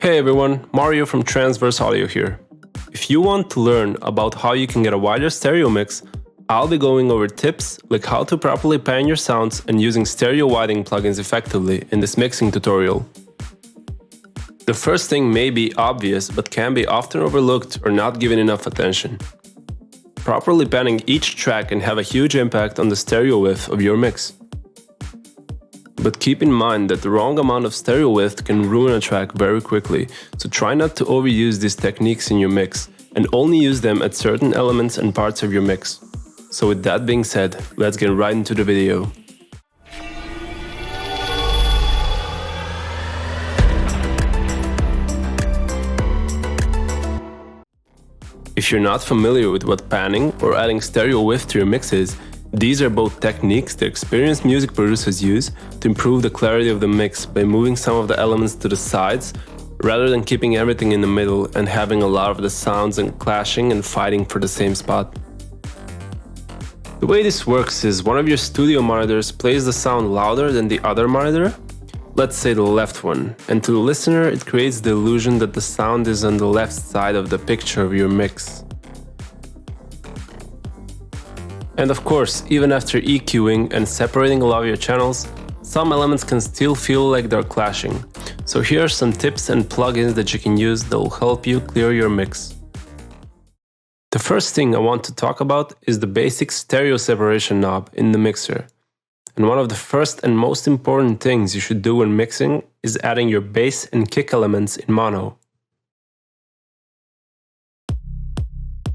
Hey everyone, Mario from Transverse Audio here. If you want to learn about how you can get a wider stereo mix, I'll be going over tips like how to properly pan your sounds and using stereo widening plugins effectively in this mixing tutorial. The first thing may be obvious but can be often overlooked or not given enough attention. Properly panning each track can have a huge impact on the stereo width of your mix. But keep in mind that the wrong amount of stereo width can ruin a track very quickly, so try not to overuse these techniques in your mix, and only use them at certain elements and parts of your mix. So with that being said, let's get right into the video. If you're not familiar with what panning or adding stereo width to your mix is, these are both techniques that experienced music producers use to improve the clarity of the mix by moving some of the elements to the sides rather than keeping everything in the middle and having a lot of the sounds and clashing and fighting for the same spot. The way this works is one of your studio monitors plays the sound louder than the other monitor, let's say the left one, and to the listener it creates the illusion that the sound is on the left side of the picture of your mix. And of course, even after EQing and separating a lot of your channels, some elements can still feel like they're clashing. So here are some tips and plugins that you can use that will help you clear your mix. The first thing I want to talk about is the basic stereo separation knob in the mixer. And one of the first and most important things you should do when mixing is adding your bass and kick elements in mono.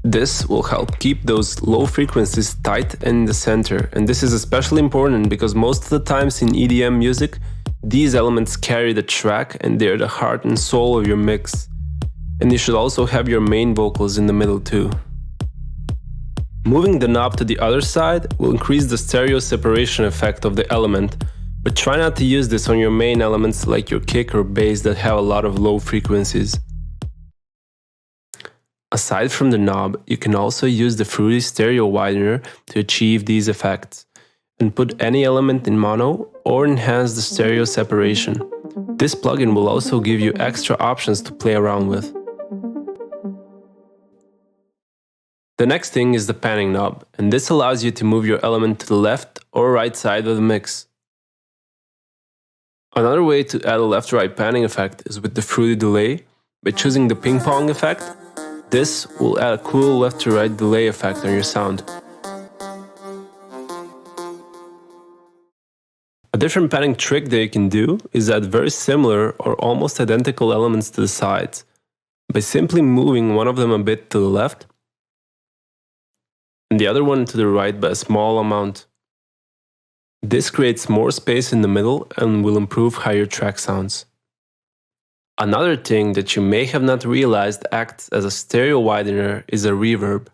This will help keep those low frequencies tight and in the center, and this is especially important because most of the times in EDM music, these elements carry the track and they're the heart and soul of your mix. And you should also have your main vocals in the middle too. Moving the knob to the other side will increase the stereo separation effect of the element, but try not to use this on your main elements like your kick or bass that have a lot of low frequencies. Aside from the knob, you can also use the Fruity Stereo Widener to achieve these effects, and put any element in mono or enhance the stereo separation. This plugin will also give you extra options to play around with. The next thing is the panning knob, and this allows you to move your element to the left or right side of the mix. Another way to add a left-right panning effect is with the Fruity delay, by choosing the ping pong effect. This will add a cool left to right delay effect on your sound. A different panning trick that you can do is add very similar or almost identical elements to the sides, by simply moving one of them a bit to the left and the other one to the right by a small amount. This creates more space in the middle and will improve how your track sounds. Another thing that you may have not realized acts as a stereo widener is a reverb.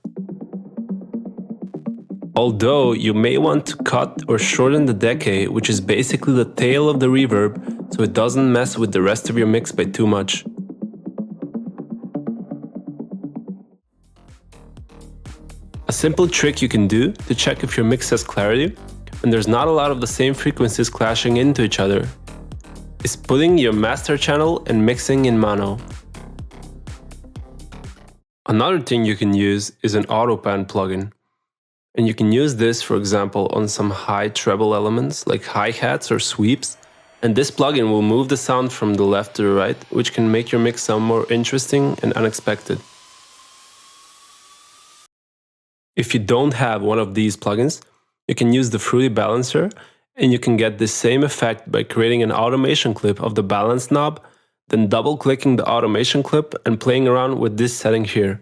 Although you may want to cut or shorten the decay, which is basically the tail of the reverb, so it doesn't mess with the rest of your mix by too much. A simple trick you can do to check if your mix has clarity, and there's not a lot of the same frequencies clashing into each other, is putting your master channel and mixing in mono. Another thing you can use is an auto pan plugin. And you can use this, for example, on some high treble elements like hi-hats or sweeps, and this plugin will move the sound from the left to the right, which can make your mix sound more interesting and unexpected. If you don't have one of these plugins, you can use the Fruity Balancer, and you can get the same effect by creating an automation clip of the balance knob, then double-clicking the automation clip and playing around with this setting here.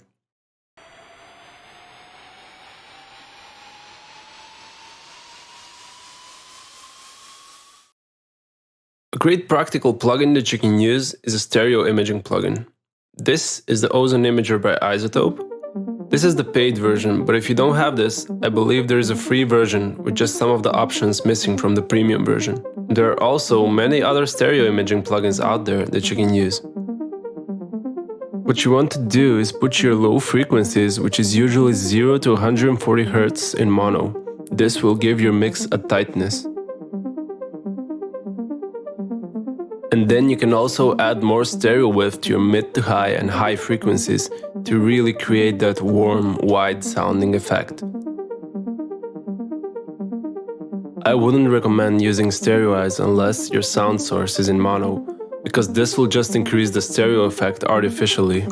A great practical plugin that you can use is a stereo imaging plugin. This is the Ozone Imager by Isotope. This is the paid version, but if you don't have this, I believe there is a free version with just some of the options missing from the premium version. There are also many other stereo imaging plugins out there that you can use. What you want to do is put your low frequencies, which is usually 0 to 140 Hz in mono. This will give your mix a tightness. And then you can also add more stereo width to your mid to high and high frequencies to really create that warm, wide sounding effect. I wouldn't recommend using stereo eyes unless your sound source is in mono, because this will just increase the stereo effect artificially.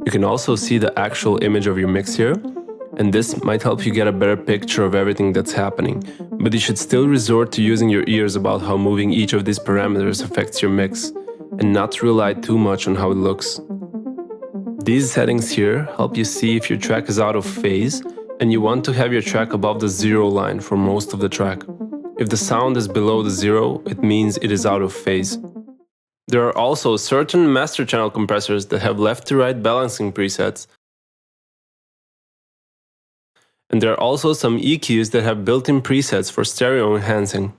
You can also see the actual image of your mix here, and this might help you get a better picture of everything that's happening, but you should still resort to using your ears about how moving each of these parameters affects your mix, and not rely too much on how it looks. These settings here help you see if your track is out of phase, and you want to have your track above the 0 line for most of the track. If the sound is below the 0, it means it is out of phase. There are also certain master channel compressors that have left to right balancing presets, and there are also some EQs that have built-in presets for stereo enhancing.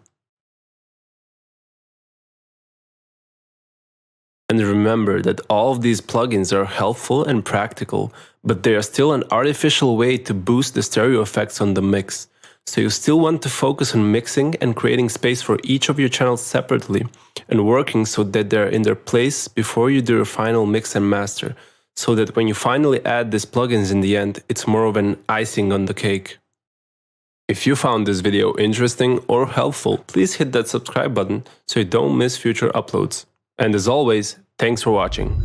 And remember that all of these plugins are helpful and practical, but they are still an artificial way to boost the stereo effects on the mix. So you still want to focus on mixing and creating space for each of your channels separately, and working so that they're in their place before you do your final mix and master, so that when you finally add these plugins in the end, it's more of an icing on the cake. If you found this video interesting or helpful, please hit that subscribe button so you don't miss future uploads. And as always, thanks for watching.